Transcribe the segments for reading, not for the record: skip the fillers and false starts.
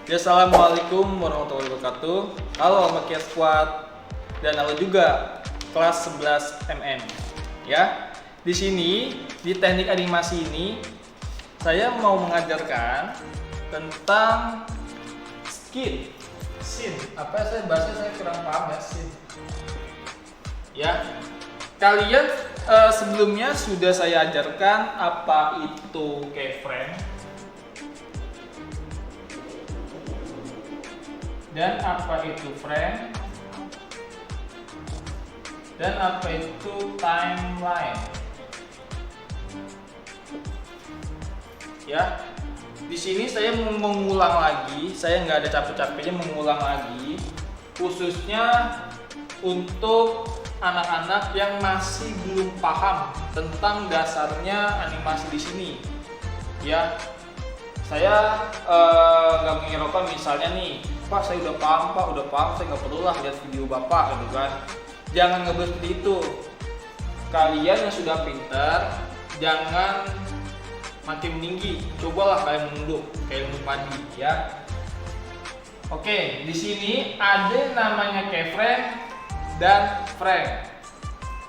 Ya, assalamualaikum warahmatullahi wabarakatuh. Halo Makia Squad dan halo juga kelas 11 MM. Ya, di sini di teknik animasi ini saya mau mengajarkan tentang scene. Apa bahasa saya kurang paham ya, scene. Ya, kalian sebelumnya sudah saya ajarkan apa itu keyframe dan apa itu frame dan apa itu timeline. Ya, di sini saya mengulang lagi, saya nggak ada capek-capeknya mengulang lagi, khususnya untuk anak-anak yang masih belum paham tentang dasarnya animasi di sini. Ya, saya nggak mengira misalnya nih, Pak saya udah paham, saya nggak perlu lah lihat video Bapak gitu kan. Jangan ngebet seperti itu. Kalian yang sudah pintar, jangan makin tinggi. Cobalah kalian menunduk kayak ilmu padi ya. Oke, di sini ada namanya keyframe dan frame.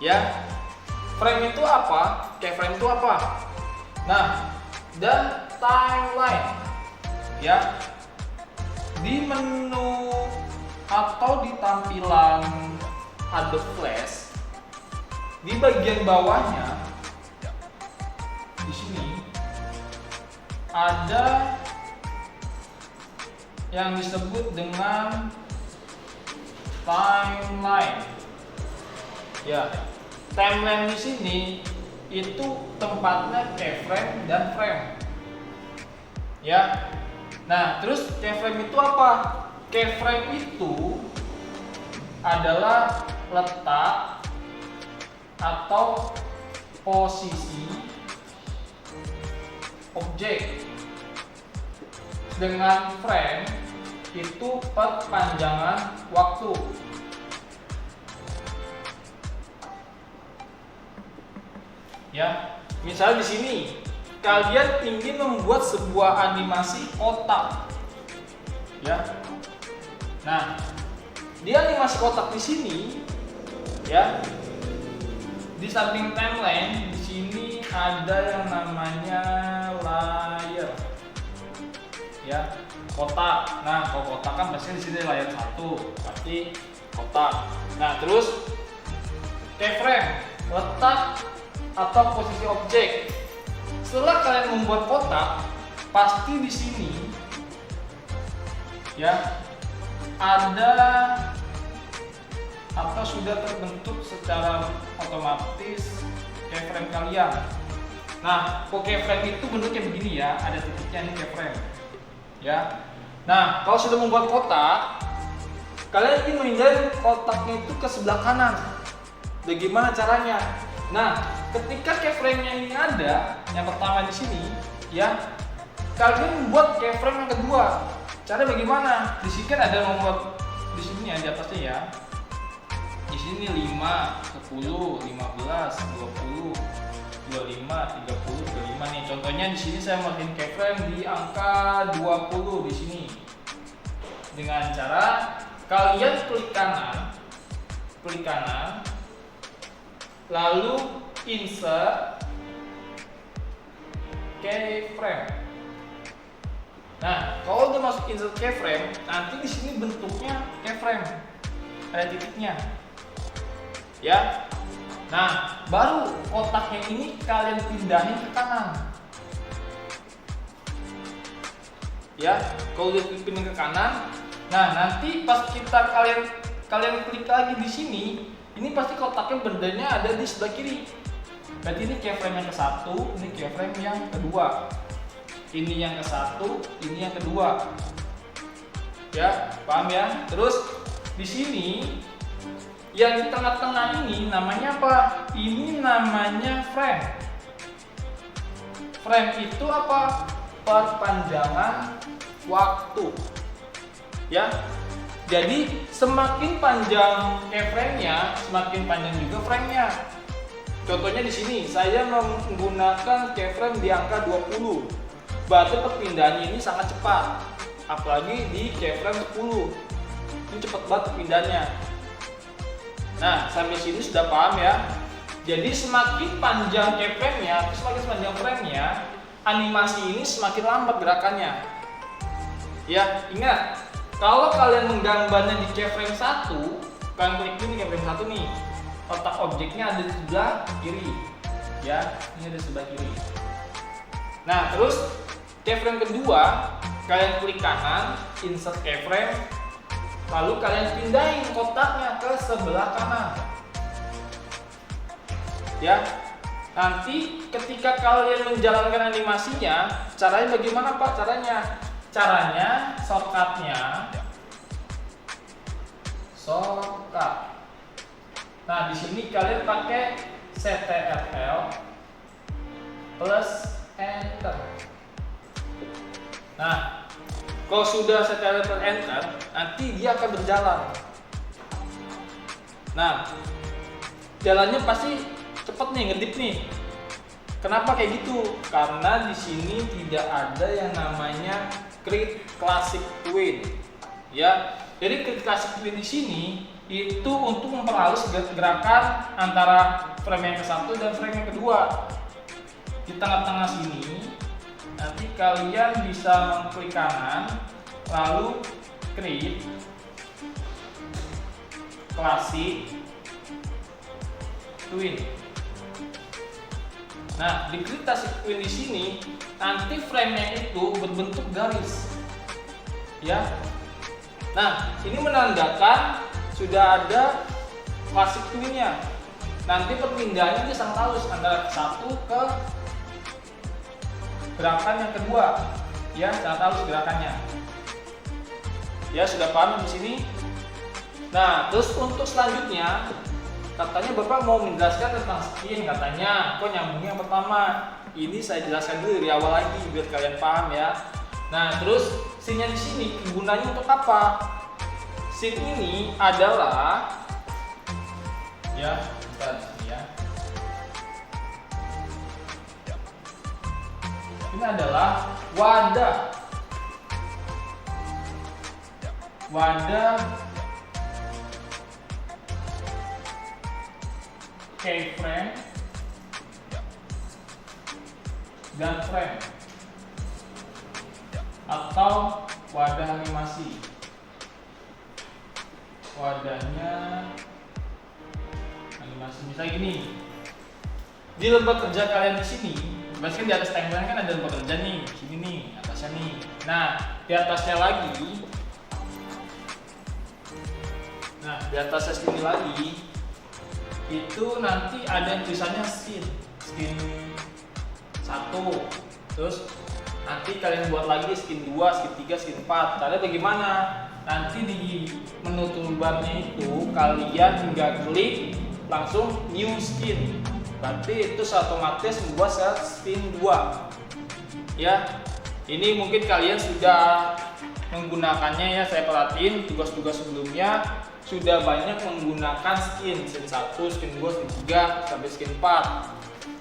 Ya. Frame itu apa? Keyframe itu apa? Nah, dan timeline. Ya. Di menu atau di tampilan Adobe Flash, di bagian bawahnya di sini ada yang disebut dengan timeline. Ya, timeline di sini itu tempatnya keyframe dan frame. Ya. Nah, terus keyframe itu apa? Keyframe itu adalah letak atau posisi objek. Dengan frame itu perpanjangan waktu. Ya, misalnya di sini kalian ingin membuat sebuah animasi kotak. Ya. Nah, di animasi kotak di sini ya, di samping timeline di sini ada yang namanya layer. Ya, kotak. Nah, kalau kotak kan pasti di sini layar 1, pasti kotak. Nah, terus keyframe, letak atau posisi objek. Setelah kalian membuat kotak, pasti di sini ya ada atau sudah terbentuk secara otomatis keyframe kalian. Nah, keyframe itu bentuknya begini ya, ada titiknya nih keyframe. Ya. Nah, kalau sudah membuat kotak, kalian ingin memindahkan kotaknya itu ke sebelah kanan. Bagaimana caranya? Nah, ketika keyframe-nya ini ada, yang pertama di sini, ya, kalian membuat keyframe yang kedua. Cara bagaimana? Di sini kan ada nomor di sini ya, di atasnya ya. Di sini 5, 10, 15, 20, 25, 30, 25 nih. Contohnya di sini saya masukin keyframe di angka 20 di sini. Dengan cara kalian klik kanan, lalu insert keyframe. Nah, kalau udah masuk insert keyframe, nanti di sini bentuknya keyframe, ada titiknya. Ya. Nah, baru kotaknya ini kalian pindahin ke kanan. Ya, kalau udah pindah ke kanan, nah nanti pas kalian klik lagi di sini, ini pasti kotaknya bendanya ada di sebelah kiri. Berarti ini keyframe yang ke-1, ini keyframe yang kedua. Ini yang ke-1, ini yang kedua. Ya, paham ya? Terus di sini yang di tengah-tengah ini namanya apa? Ini namanya frame. Frame itu apa? Perpanjangan waktu. Ya. Jadi semakin panjang keyframe-nya, semakin panjang juga frame-nya. Contohnya di sini saya menggunakan keyframe di angka 20. Berarti perpindahannya ini sangat cepat. apalagi di keyframe 10. Ini cepet banget pindahnya. Nah, sampai sini sudah paham ya. Jadi semakin panjang keyframe-nya, semakin panjang frame-nya, animasi ini semakin lambat gerakannya. Ya, ingat, kalau kalian menggambarnya di keyframe 1, kalian klik ini keyframe 1 nih. Kotak objeknya ada di sebelah kiri. Ya, ini ada di sebelah kiri. Nah, terus keyframe kedua, kalian klik kanan, insert keyframe, lalu kalian pindahin kotaknya ke sebelah kanan. Ya, nanti ketika kalian menjalankan animasinya, caranya bagaimana Pak? Caranya shortcut. Nah, di sini kalian pakai Ctrl plus Enter. Nah, kalau sudah Ctrl plus Enter, nanti dia akan berjalan. Nah, jalannya pasti cepet nih, ngedip nih. Kenapa kayak gitu? Karena di sini tidak ada yang namanya Create Classic Twin. Ya, jadi Create Classic Twin di sini itu untuk memperhalus gerakan antara frame yang ke-1 dan frame yang kedua. Di tengah-tengah sini nanti kalian bisa mengklik kanan lalu Create Classic Twin. Nah, di Create Classic Twin di sini nanti frame-nya itu berbentuk garis. Ya. Nah, ini menandakan sudah ada Classic Twin-nya. Nanti perpindahannya dia sangat halus antara satu ke gerakan yang kedua. Ya, sangat halus gerakannya. Ya, sudah paham di sini? Nah, terus untuk selanjutnya katanya Bapak mau menjelaskan tentang skin katanya. Kok nyambungnya yang pertama? Ini saya jelaskan dulu dari awal lagi biar kalian paham ya. Nah, terus scene-nya di sini gunanya untuk apa? Scene ini adalah ya, bentar ya. Ini adalah wadah keyframe dan frame atau wadah animasi. Wadahnya animasi misalnya gini. Di lembar kerja kalian di sini, kan di atas timeline kan ada lembar kerja nih, sini nih, atasnya nih. Nah, di atasnya lagi, di atasnya sini lagi, itu nanti ada yang tulisannya skin 1. Terus nanti kalian buat lagi skin 2, skin 3, skin 4. Caranya bagaimana? Nanti di menu toolbarnya itu kalian tinggal klik langsung new skin. Berarti itu otomatis membuat skin 2. Ya. Ini mungkin kalian sudah menggunakannya ya, saya perhatiin tugas-tugas sebelumnya sudah banyak menggunakan skin 1, skin 2, skin 3 sampai skin 4.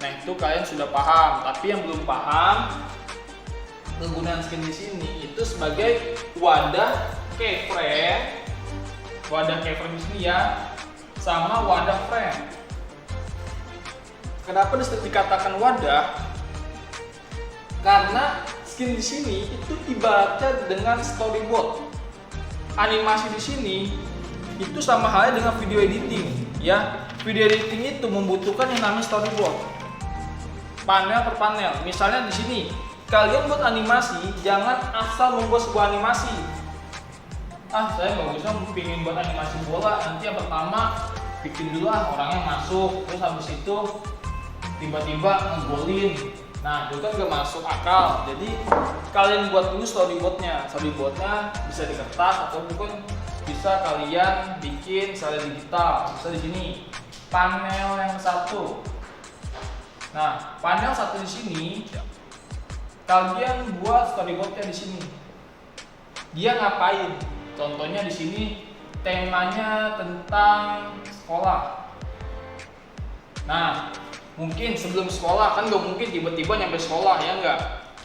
Nah, itu kalian sudah paham. Tapi yang belum paham, penggunaan skin di sini itu sebagai wadah keyframe di sini ya, sama wadah frame. Kenapa dikatakan wadah? Karena skin di sini itu ibaratnya dengan storyboard. Animasi di sini itu sama halnya dengan video editing, ya. Video editing itu membutuhkan yang namanya storyboard. Panel per panel. Misalnya di sini, kalian buat animasi, jangan asal membuat sebuah animasi. Saya bagusnya pengen buat animasi bola. Nanti yang pertama bikin dulu orangnya masuk, terus habis itu tiba-tiba ngegolin. Nah, itu kan gak masuk akal. Jadi kalian buat dulu storyboardnya. Storyboardnya bisa di kertas ataupun bisa kalian bikin secara digital. Bisa di sini panel yang 1. Nah, panel 1 di sini kalian buat storyboardnya di sini. Dia ngapain? Contohnya di sini temanya tentang sekolah. Nah, mungkin sebelum sekolah kan gak mungkin tiba-tiba nyampe sekolah ya enggak.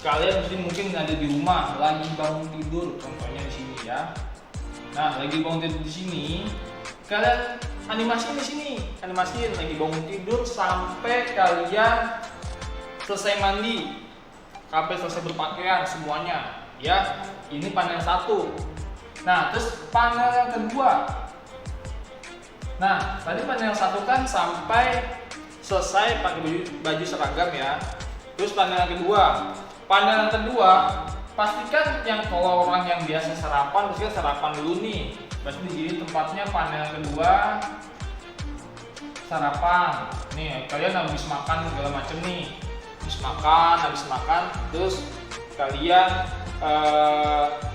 kalian mungkin ada di rumah lagi bangun tidur, contohnya di sini ya. Nah, lagi bangun tidur di sini, kalian animasiin di sini, animasiin lagi bangun tidur sampai kalian selesai mandi, sampai selesai berpakaian semuanya, ya. Ini panel 1. Nah, terus panel yang kedua. Nah, tadi panel 1 kan sampai selesai pakai baju seragam ya. Terus panel yang kedua, pastikan yang kalau orang yang biasa sarapan, pastikan sarapan dulu nih. Pasti di sini tempatnya panel yang kedua sarapan. Nih, kalian habis makan segala macem nih. Habis makan, terus kalian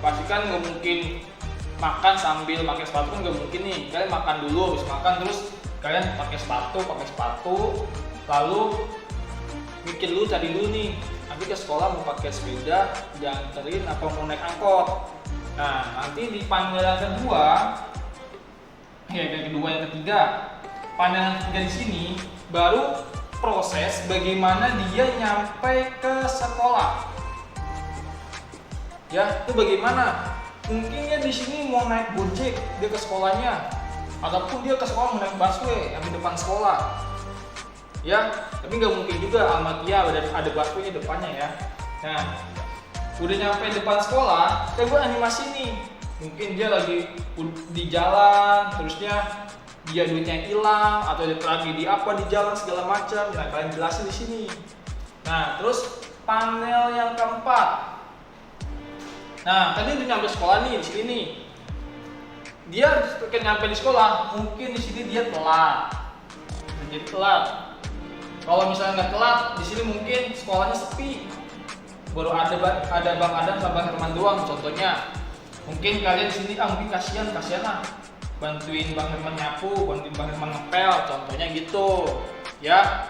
pastikan nggak mungkin makan sambil pakai sepatu, kan nggak mungkin nih. Kalian makan dulu, habis makan terus kalian pakai sepatu, lalu mikir dulu, cari dulu nih, nanti ke sekolah mau pakai sepeda, dianterin apa mau naik angkot. Nah, nanti di panel yang ketiga, panel yang ketiga di sini baru proses bagaimana dia nyampe ke sekolah. Ya, itu bagaimana? Mungkin dia di sini mau naik Gojek dia ke sekolahnya, ataupun dia ke sekolah mau naik busway yang di depan sekolah. Ya, tapi nggak mungkin juga Almatia ada busway depannya ya. Nah, udah nyampe depan sekolah, kita buat animasi nih. Mungkin dia lagi di jalan, terusnya dia duitnya hilang atau dia tragedi apa di jalan segala macam. Nah, kalian jelasin di sini. Nah, terus panel yang keempat. Nah, tadi udah nyampe sekolah nih, di sini nih. Dia ketika nyampe di sekolah, mungkin di sini dia telat. Jadi telat. Kalau misalnya nggak telat, di sini mungkin sekolahnya sepi. Baru ada Bang Adam sama Bang Herman doang, contohnya. Mungkin kalian di sini mungkin kasihan lah. Bantuin Bang Herman nyapu, bantuin Bang Herman ngepel, contohnya gitu. Ya.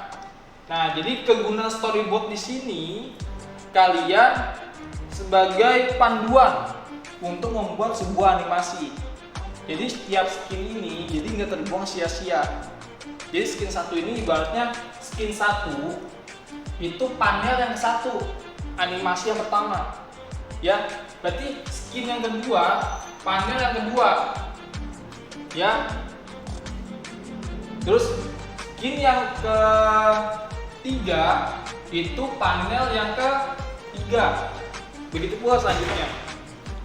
Nah, jadi kegunaan storyboard di sini kalian sebagai panduan untuk membuat sebuah animasi. Jadi setiap skin ini jadi nggak terbuang sia-sia. Jadi skin 1 ini ibaratnya skin 1 itu panel yang ke-1, animasi yang pertama. Ya, berarti skin yang kedua, panel yang kedua. Ya. Terus skin yang ketiga itu panel yang ketiga. Begitu pula selanjutnya.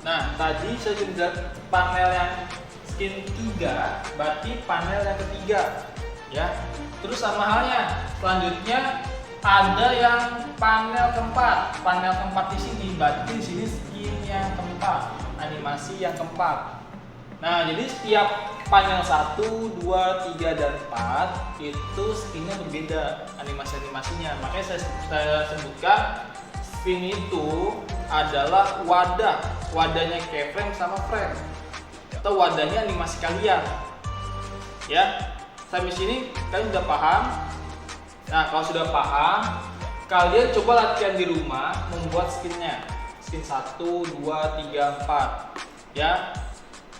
Nah, tadi saya sudah panel yang skin 3, berarti panel yang ketiga, ya. Terus sama halnya, selanjutnya ada yang panel keempat. Panel keempat di sini, berarti di sini skin yang keempat, animasi yang keempat. Nah, jadi setiap panel 1, 2, 3, dan 4 itu skinnya berbeda animasinya. Makanya saya sebutkan skin itu adalah wadahnya keyframe sama frame, atau wadahnya animasi kalian. Ya, sampai sini kalian sudah paham. Nah, kalau sudah paham, kalian coba latihan di rumah membuat skinnya. Skin 1, 2, 3, 4. Ya,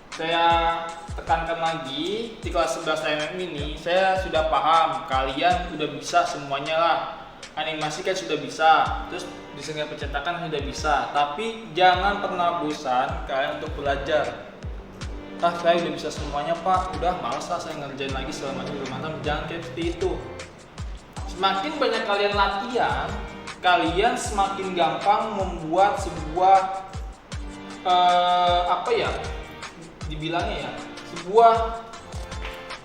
saya tekankan lagi di kelas 11 MM ini saya sudah paham, kalian sudah bisa semuanya lah. Animasi kan sudah bisa, terus desain percetakan sudah bisa, tapi jangan pernah bosan kalian untuk belajar. Saya udah bisa semuanya Pak, udah malas lah saya ngerjain lagi selama di rumah. Jangan kayak seperti itu. Semakin banyak kalian latihan, kalian semakin gampang membuat sebuah dibilangnya ya, sebuah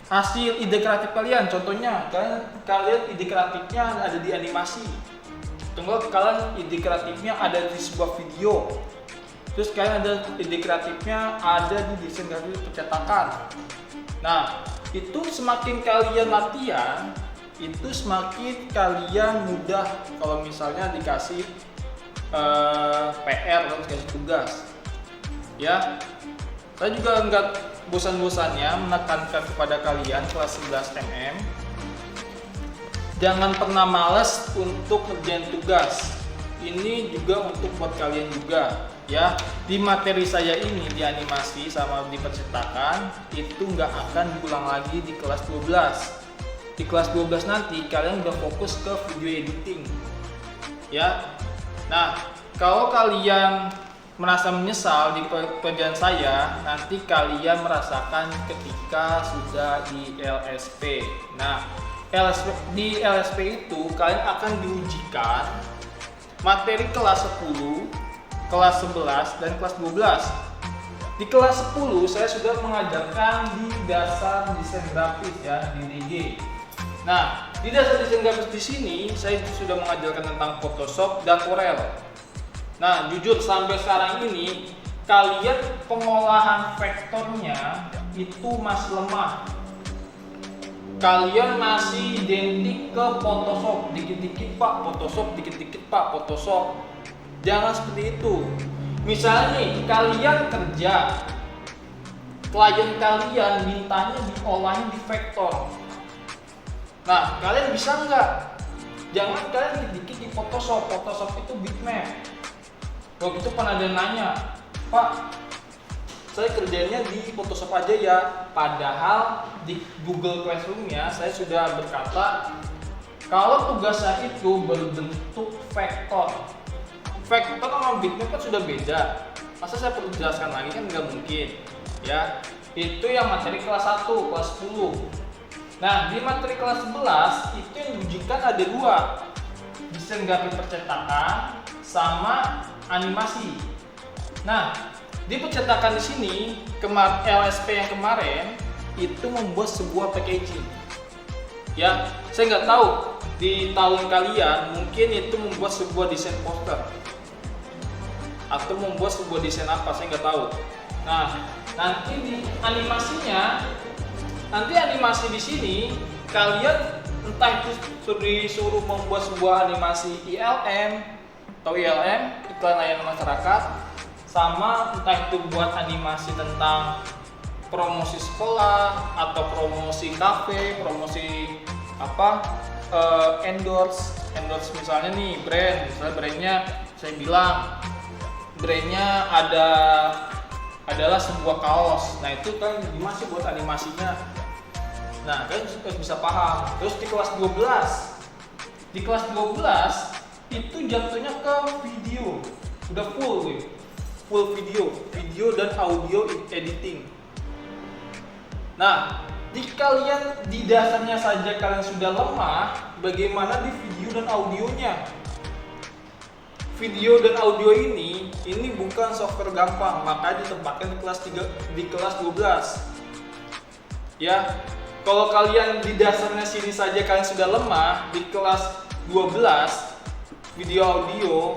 hasil ide kreatif kalian. Contohnya kalian ide kreatifnya ada di animasi, tunggu kalian ide kreatifnya ada di sebuah video, terus kalian ada ide kreatifnya ada di desain grafis percetakan. Nah, itu semakin kalian latihan, itu semakin kalian mudah kalau misalnya dikasih PR atau dikasih tugas. Ya, saya juga nggak bosan-bosannya menekankan kepada kalian kelas 11 MM, jangan pernah malas untuk ngerjain tugas. Ini juga untuk buat kalian juga ya. Di materi saya ini di animasi sama di percetakan itu nggak akan diulang lagi di kelas 12. Di kelas 12 nanti kalian udah fokus ke video editing ya. Nah, kalau kalian merasa menyesal di pekerjaan saya, nanti kalian merasakan ketika sudah di LSP. Nah, di LSP itu kalian akan diujikan materi kelas 10, kelas 11, dan kelas 12. Di kelas 10 saya sudah mengajarkan di dasar desain grafis ya, di DG. Nah, di dasar desain grafis di sini saya sudah mengajarkan tentang Photoshop dan Corel. Nah, jujur sampai sekarang ini kalian pengolahan vektornya itu masih lemah. Kalian masih identik ke Photoshop, dikit-dikit Pak Photoshop, dikit-dikit Pak Photoshop. Jangan seperti itu. Misalnya nih, kalian kerja, klien kalian mintanya diolahnya di vektor. Nah, kalian bisa nggak? Jangan kalian dikit-dikit di Photoshop. Photoshop itu bitmap. Waktu itu pernah ada yang nanya, Pak, saya kerjanya di Photoshop aja ya. Padahal di Google Classroom-nya saya sudah berkata, kalau tugas saya itu berbentuk vektor. Vektor sama bitmap kan sudah beda. Masa saya perlu jelaskan lagi, kan nggak mungkin. Ya, itu yang materi kelas 1, kelas 10. Nah, di materi kelas 11 itu yang diujikan ada 2. Desain grafis percetakan sama animasi. Nah, di percetakan di sini LSP yang kemarin itu membuat sebuah packaging. Ya, saya nggak tahu di tahun kalian mungkin itu membuat sebuah desain poster atau membuat sebuah desain apa, saya nggak tahu. Nah, nanti di animasinya, nanti animasi di sini kalian entah itu disuruh membuat sebuah animasi ILM atau ILM, iklan layanan masyarakat, sama entah itu buat animasi tentang promosi sekolah atau promosi kafe, promosi apa, endorse misalnya nih misalnya brandnya, saya bilang brandnya adalah sebuah kaos. Nah, itu kan masih buat animasinya. Nah, kalian bisa paham. Terus di kelas 12 itu jatuhnya ke video, udah full video dan audio editing. Nah, di kalian di dasarnya saja kalian sudah lemah, bagaimana di video dan audionya? Video dan audio ini bukan software gampang, maka ditempatkan di kelas 12. Ya, kalau kalian di dasarnya sini saja kalian sudah lemah, di kelas 12 video audio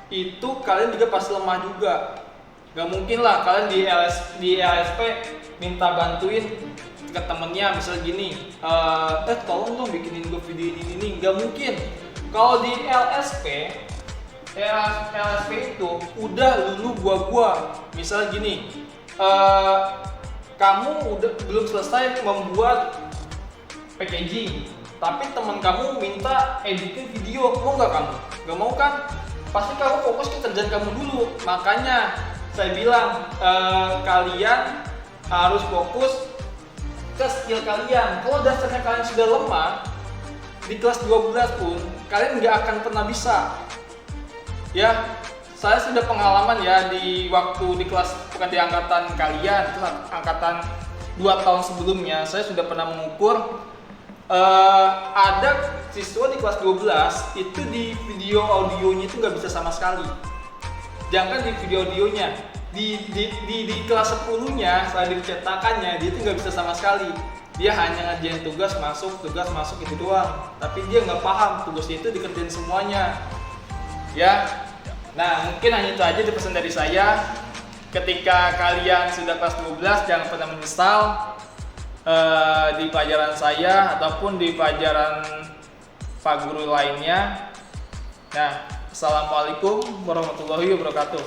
itu kalian juga pasti lemah juga. Gak mungkin lah kalian di LSP minta bantuin ke temennya, misalnya gini, tolong dong bikinin gue video ini. Gak mungkin. Kalau di LSP itu udah lulu gua. Misalnya gini, kamu udah belum selesai membuat packaging, tapi teman kamu minta editin video, mau nggak kamu? Nggak mau kan? Pasti kamu fokus ke kerjaan kamu dulu. Makanya saya bilang kalian harus fokus ke skill kalian. Kalau dasarnya kalian sudah lemah, di kelas 12 pun kalian nggak akan pernah bisa. Ya, saya sudah pengalaman ya di waktu di kelas, bukan di angkatan kalian, itu angkatan 2 tahun sebelumnya, saya sudah pernah mengukur ada siswa di kelas 12 itu di video audionya itu nggak bisa sama sekali. Jangan di video audionya, di kelas 10-nya, setelah dicetakannya, dia itu nggak bisa sama sekali. Dia hanya ngerjain tugas masuk itu doang. Tapi dia nggak paham tugasnya itu dikerjain semuanya. Ya, nah mungkin hanya itu aja pesan dari saya. Ketika kalian sudah kelas 12, jangan pernah menyesal di pelajaran saya ataupun di pelajaran Pak Guru lainnya. Nah, assalamualaikum warahmatullahi wabarakatuh.